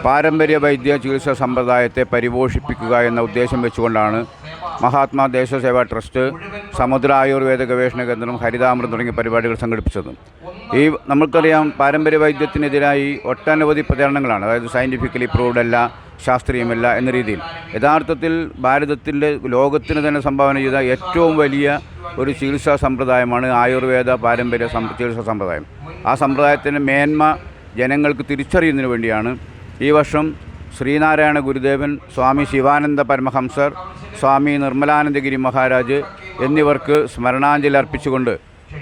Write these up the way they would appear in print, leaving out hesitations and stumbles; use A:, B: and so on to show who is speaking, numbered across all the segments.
A: പാരമ്പര്യ വൈദ്യ ചികിത്സാ സമ്പ്രദായത്തെ പരിപോഷിപ്പിക്കുക എന്ന ഉദ്ദേശം വെച്ചുകൊണ്ടാണ് മഹാത്മാ ദേശസേവാ ട്രസ്റ്റ്, സമുദ്ര ആയുർവേദ ഗവേഷണ കേന്ദ്രം, ഹരിതാമൃതം തുടങ്ങിയ പരിപാടികൾ സംഘടിപ്പിച്ചത്. നമുക്കറിയാം, പാരമ്പര്യ വൈദ്യത്തിനെതിരായി ഒട്ടനവധി പ്രചരണങ്ങളാണ്. അതായത് സയൻറ്റിഫിക്കലി പ്രൂവ്ഡ് അല്ല, ശാസ്ത്രീയമല്ല എന്ന രീതിയിൽ. യഥാർത്ഥത്തിൽ ഭാരതത്തിൻ്റെ ലോകത്തിന് തന്നെ സംഭാവന ചെയ്ത ഏറ്റവും വലിയ ഒരു ചികിത്സാ സമ്പ്രദായമാണ് ആയുർവേദ പാരമ്പര്യ ചികിത്സാ സമ്പ്രദായം. ആ സമ്പ്രദായത്തിൻ്റെ മേന്മ ജനങ്ങൾക്ക് തിരിച്ചറിയുന്നതിന് വേണ്ടിയാണ് ഈ വർഷം ശ്രീനാരായണ ഗുരുദേവൻ, സ്വാമി ശിവാനന്ദ പരമഹംസർ, സ്വാമി നിർമ്മലാനന്ദഗിരി മഹാരാജ് എന്നിവർക്ക് സ്മരണാഞ്ജലി അർപ്പിച്ചുകൊണ്ട്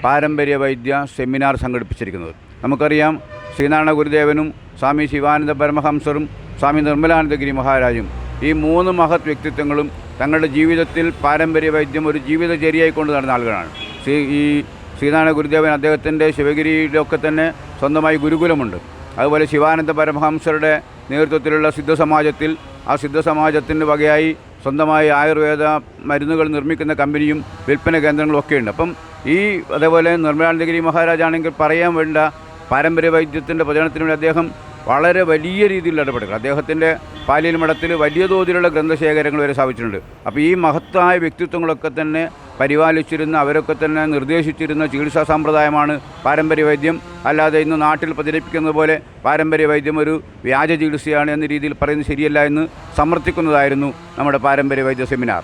A: പാരമ്പര്യ വൈദ്യ സെമിനാർ സംഘടിപ്പിച്ചിരിക്കുന്നത്. നമുക്കറിയാം, ശ്രീനാരായണ ഗുരുദേവനും സ്വാമി ശിവാനന്ദ പരമഹംസറും സ്വാമി നിർമ്മലാനന്ദഗിരി മഹാരാജും ഈ മൂന്ന് മഹത് വ്യക്തിത്വങ്ങളും തങ്ങളുടെ ജീവിതത്തിൽ പാരമ്പര്യ വൈദ്യം ഒരു ജീവിതചര്യയായി കൊണ്ട് നടന്ന ആളുകളാണ്. ഈ ശ്രീനാരായണ ഗുരുദേവൻ അദ്ദേഹത്തിൻ്റെ ശിവഗിരിയിലൊക്കെ തന്നെ സ്വന്തമായി ഗുരുകുലമുണ്ട്. അതുപോലെ ശിവാനന്ദ പരമഹംസരുടെ നേതൃത്വത്തിലുള്ള സിദ്ധസമാജത്തിൽ ആ സിദ്ധസമാജത്തിൻ്റെ വകയായി സ്വന്തമായി ആയുർവേദ മരുന്നുകൾ നിർമ്മിക്കുന്ന കമ്പനിയും വിൽപ്പന കേന്ദ്രങ്ങളും ഒക്കെയുണ്ട്. അപ്പം അതേപോലെ നിർമ്മലാനന്ദഗിരി മഹാരാജാണെങ്കിൽ പറയാൻ വേണ്ട പാരമ്പര്യ വൈദ്യത്തിൻ്റെ പ്രചരണത്തിന് വേണ്ടി അദ്ദേഹം വളരെ വലിയ രീതിയിൽ ഇടപെടുക. അദ്ദേഹത്തിൻ്റെ പാലിയൽ മഠത്തിൽ വലിയ തോതിലുള്ള ഗ്രന്ഥശേഖരങ്ങൾ വരെ സ്ഥാപിച്ചിട്ടുണ്ട്. അപ്പോൾ ഈ മഹത്തായ വ്യക്തിത്വങ്ങളൊക്കെ തന്നെ പരിപാലിച്ചിരുന്ന, അവരൊക്കെ തന്നെ നിർദ്ദേശിച്ചിരുന്ന ചികിത്സാ സമ്പ്രദായമാണ് പാരമ്പര്യ വൈദ്യം. അല്ലാതെ ഇന്ന് നാട്ടിൽ പ്രചരിപ്പിക്കുന്നത് പോലെ പാരമ്പര്യ വൈദ്യം ഒരു വ്യാജ ചികിത്സയാണ് എന്ന രീതിയിൽ പറയുന്നത് ശരിയല്ല എന്ന് സമർത്ഥിക്കുന്നതായിരുന്നു നമ്മുടെ പാരമ്പര്യ വൈദ്യ സെമിനാർ.